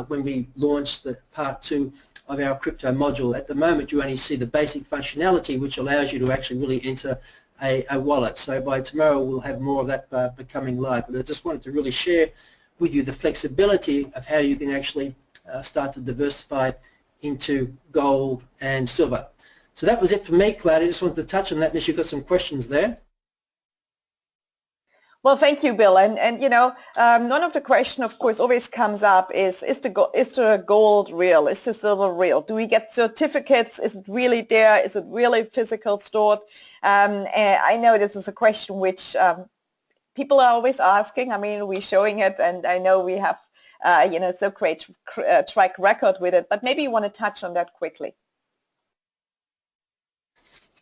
when we launch the part 2 of our crypto module. At the moment, you only see the basic functionality, which allows you to actually really enter a wallet. So by tomorrow, we'll have more of that becoming live. But I just wanted to really share with you the flexibility of how you can actually start to diversify into gold and silver. So that was it for me, Claudia. I just wanted to touch on that unless you've got some questions there. Well, thank you, Bill. And you know, one of the question, of course, always comes up is the gold real? Is the silver real? Do we get certificates? Is it really there? Is it really physical stored? And I know this is a question which people are always asking. I mean, we're showing it, and I know we have you know, so great track record with it. But maybe you want to touch on that quickly.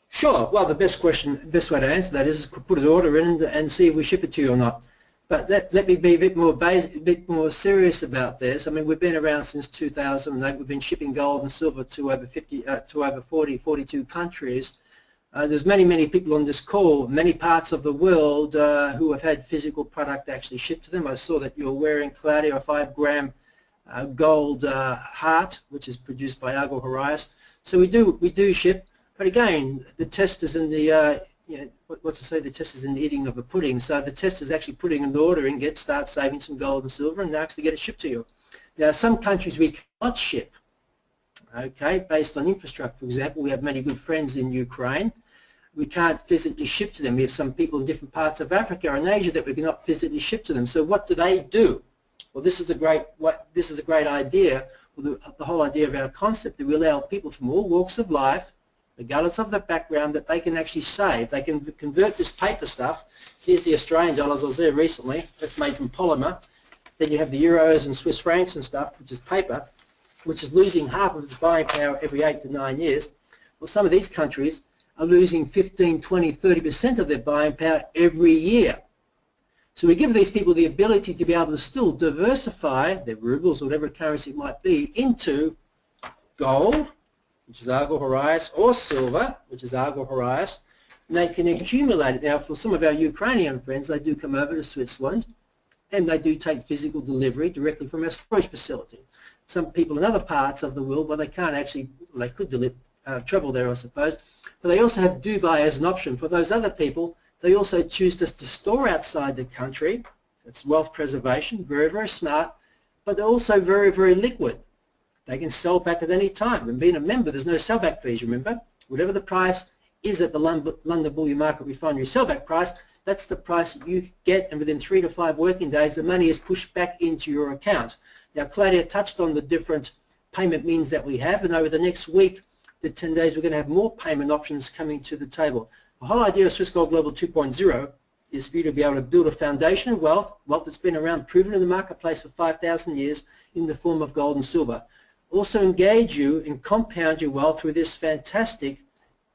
Sure. Well, the best way to answer that is put an order in and see if we ship it to you or not. But let me be a bit more serious about this. I mean, we've been around since 2008. We've been shipping gold and silver to over 42 countries. There's many people on this call, many parts of the world who have had physical product actually shipped to them. I saw that you're wearing, Claudia, a 5-gram gold heart, which is produced by Argo Horizon. So we do ship, but again, the test is in the what's to say, the test is in the eating of the pudding. So the test is actually putting an order in, start saving some gold and silver, and actually get it shipped to you. Now, some countries we cannot ship, okay, based on infrastructure. For example, we have many good friends in Ukraine. We can't physically ship to them. We have some people in different parts of Africa and Asia that we cannot physically ship to them. So what do? Well, this is a great idea. Well, the whole idea of our concept, that we allow people from all walks of life, regardless of the background, that they can actually save. They can convert this paper stuff. Here's the Australian dollars. I was there recently. That's made from polymer. Then you have the euros and Swiss francs and stuff, which is paper, which is losing half of its buying power every 8 to 9 years. Well, some of these countries are losing 15, 20, 30% of their buying power every year. So we give these people the ability to be able to still diversify their rubles or whatever currency it might be into gold, which is Argo Horizon, or silver, which is Argo Horizon, and they can accumulate it. Now, for some of our Ukrainian friends, they do come over to Switzerland, and they do take physical delivery directly from our storage facility. Some people in other parts of the world, well, they can't actually, they could travel there, I suppose, but they also have Dubai as an option. For those other people, they also choose just to store outside the country. It's wealth preservation, very smart, but they're also very liquid. They can sell back at any time. And being a member, there's no sellback fees, remember? Whatever the price is at the London Bullion Market Refinery sellback price, that's the price that you get, and within 3 to 5 working days, the money is pushed back into your account. Now, Claudia touched on the different payment means that we have, and over the next week, the 10 days, we're going to have more payment options coming to the table. The whole idea of Swiss Gold Global 2.0 is for you to be able to build a foundation of wealth that's been around, proven in the marketplace for 5,000 years in the form of gold and silver. Also engage you and compound your wealth through this fantastic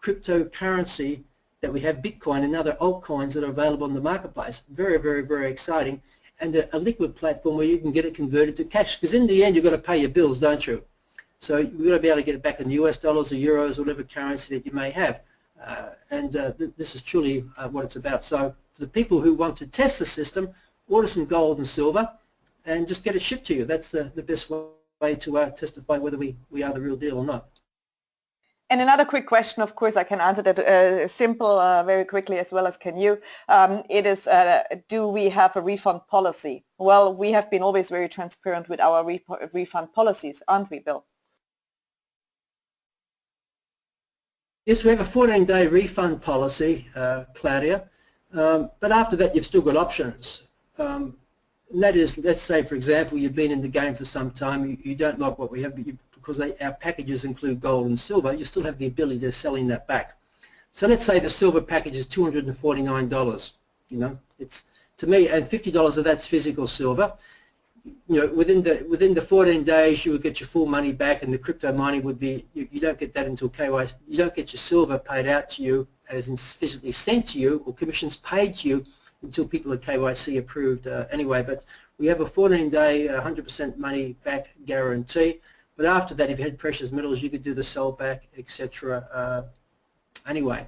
cryptocurrency that we have, Bitcoin and other altcoins that are available in the marketplace. Very exciting, and a liquid platform where you can get it converted to cash, because in the end you've got to pay your bills, don't you? So you've got to be able to get it back in US dollars or euros or whatever currency that you may have. This is truly what it's about. So for the people who want to test the system, order some gold and silver and just get it shipped to you. That's the best way to testify whether we are the real deal or not. And another quick question, of course, I can answer that simple, very quickly, as well as can you. It is, do we have a refund policy? Well, we have been always very transparent with our refund policies, aren't we, Bill? Yes, we have a 14-day refund policy, Claudia, but after that you've still got options. And that is, let's say, for example, you've been in the game for some time, you don't like what we have, but because our packages include gold and silver, you still have the ability of selling that back. So let's say the silver package is $249, you know, it's, to me, and $50 of that's physical silver. You know, within the 14 days you would get your full money back, and the crypto mining would be, you don't get that until KYC. You don't get your silver paid out to you as in physically sent to you, or commissions paid to you, until people are KYC approved anyway. But we have a 14-day 100% money back guarantee. But after that, if you had precious metals, you could do the sell back, etc. Anyway,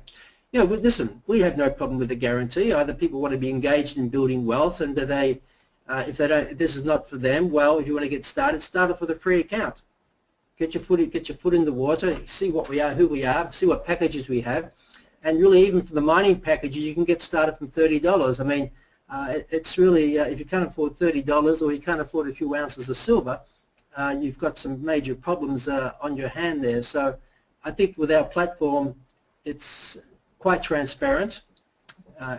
you know, listen, we have no problem with the guarantee. Either people want to be engaged in building wealth, and they if they don't, if this is not for them, well, if you want to get started, start it with a free account. Get your foot in the water, see what we are, who we are, see what packages we have, and really, even for the mining packages, you can get started from $30. I mean, it's really, if you can't afford $30 or you can't afford a few ounces of silver, you've got some major problems on your hand there. So I think with our platform, it's quite transparent.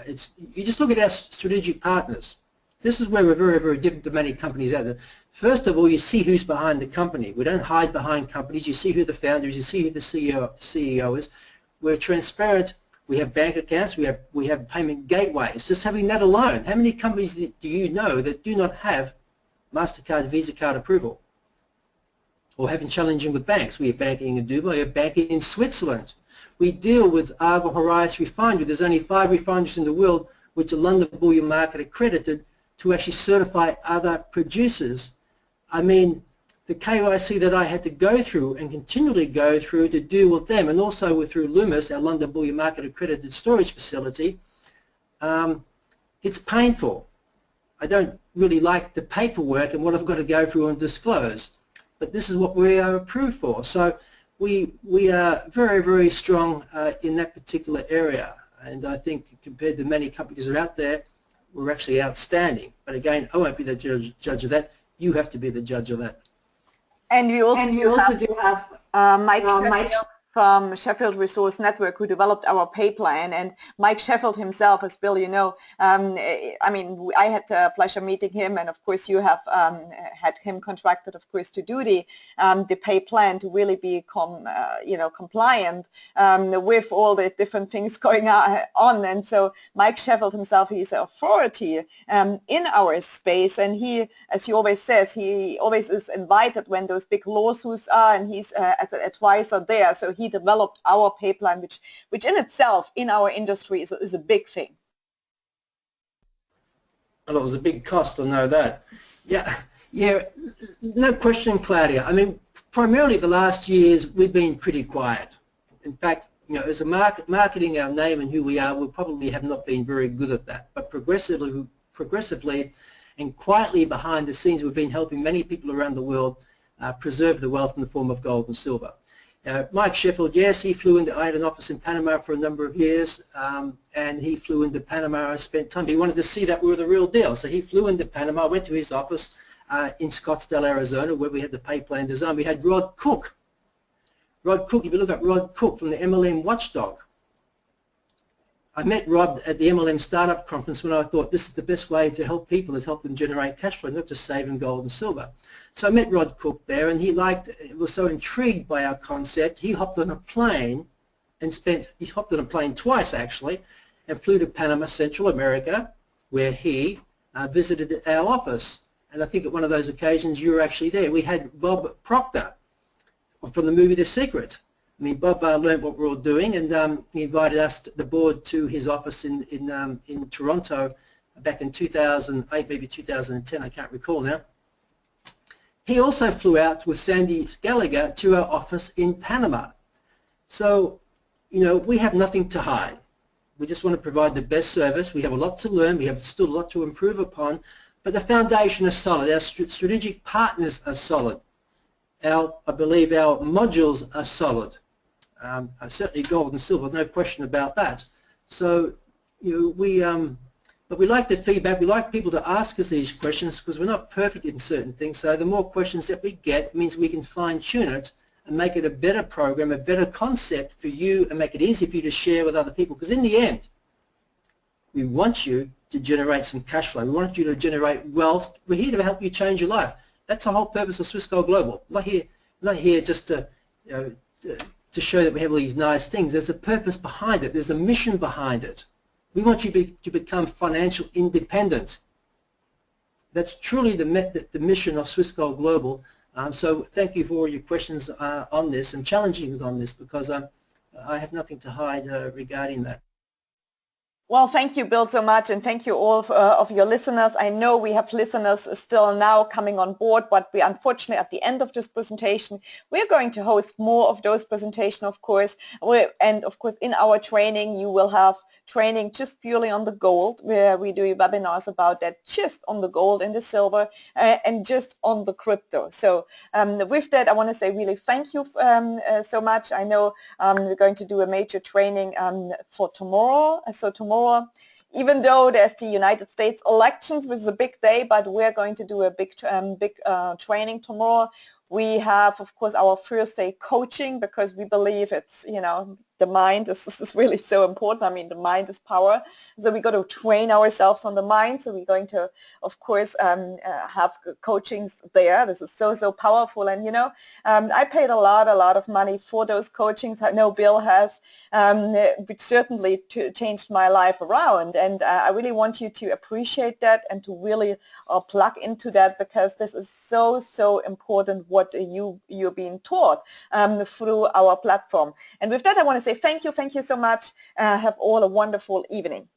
You just look at our strategic partners. This is where we're very different to many companies out there. First of all, you see who's behind the company. We don't hide behind companies. You see who the founder is. You see who the CEO is. We're transparent. We have bank accounts. We have payment gateways. Just having that alone, how many companies do you know that do not have MasterCard, Visa card approval? Or having challenging with banks? We have banking in Dubai. We have banking in Switzerland. We deal with Argo Horizon Refinery. There's only 5 refineries in the world which are London Bullion Market accredited to actually certify other producers. I mean, the KYC that I had to go through and continually go through to deal with them, and also through Loomis, our London Bullion Market accredited storage facility, it's painful. I don't really like the paperwork and what I've got to go through and disclose, but this is what we are approved for. So we are very, very strong in that particular area, and I think compared to many companies that are out there, we're actually outstanding. But again, I won't be the judge of that. You have to be the judge of that. And we also do have Mike from Sheffield Resource Network, who developed our pay plan. And Mike Sheffield himself, as Bill, you know, I mean, I had the pleasure meeting him, and of course you have had him contracted, of course, to do the pay plan to really be compliant with all the different things going on. And so Mike Sheffield himself, he's an authority in our space, and he, as he always says, he always is invited when those big lawsuits are, and he's as an advisor there. So he developed our pay plan, which in itself in our industry is a big thing. Well, it was a big cost, I know that. Yeah, no question, Claudia. I mean, primarily the last years we've been pretty quiet. In fact, you know, as a marketing our name and who we are, we probably have not been very good at that. But progressively and quietly behind the scenes, we've been helping many people around the world preserve the wealth in the form of gold and silver. Mike Sheffield, yes, he flew into, I had an office in Panama for a number of years, and he flew into Panama. I spent time, he wanted to see that we were the real deal. So he flew into Panama, went to his office in Scottsdale, Arizona, where we had the pay plan design. We had Rod Cook. Rod Cook, if you look at Rod Cook from the MLM Watchdog, I met Rob at the MLM Startup Conference when I thought this is the best way to help people, is help them generate cash flow, not just saving gold and silver. So I met Rod Cook there, and he was so intrigued by our concept, he hopped on a plane and he hopped on a plane twice actually, and flew to Panama, Central America, where he visited our office. And I think at one of those occasions you were actually there. We had Bob Proctor from the movie The Secret. I mean, Bob learned what we're all doing, and he invited us, the board, to his office in Toronto back in 2008, maybe 2010, I can't recall now. He also flew out with Sandy Gallagher to our office in Panama. So, you know, we have nothing to hide. We just want to provide the best service. We have a lot to learn. We have still a lot to improve upon, but the foundation is solid. Our strategic partners are solid. I believe our modules are solid. Certainly gold and silver, no question about that. So, you know, but we like the feedback. We like people to ask us these questions because we're not perfect in certain things. So the more questions that we get means we can fine-tune it and make it a better program, a better concept for you, and make it easy for you to share with other people. Because in the end, we want you to generate some cash flow. We want you to generate wealth. We're here to help you change your life. That's the whole purpose of Swiss Gold Global. We're not here just to, you know, to show that we have all these nice things. There's a purpose behind it. There's a mission behind it. We want you to become financial independent. That's truly the mission of Swiss Gold Global. So thank you for all your questions on this and challenging us on this, because I have nothing to hide regarding that. Well, thank you, Bill, so much, and thank you all of your listeners. I know we have listeners still now coming on board, but we unfortunately at the end of this presentation, we're going to host more of those presentations, of course, and of course in our training you will have training just purely on the gold, where we do webinars about that, just on the gold and the silver and just on the crypto. So with that, I want to say really thank you so much. I know we're going to do a major training for tomorrow. So tomorrow, even though there's the United States elections, which is a big day, but we're going to do a big training tomorrow. We have, of course, our first day coaching, because we believe it's, you know, the mind is really so important. I mean, the mind is power. So we got to train ourselves on the mind. So we're going to, of course, have coachings there. This is so powerful. And, you know, I paid a lot of money for those coachings. I know Bill has, which certainly changed my life around. And I really want you to appreciate that and to really plug into that, because this is so important what you're being taught through our platform. And with that, I want to say thank you so much. Have all a wonderful evening.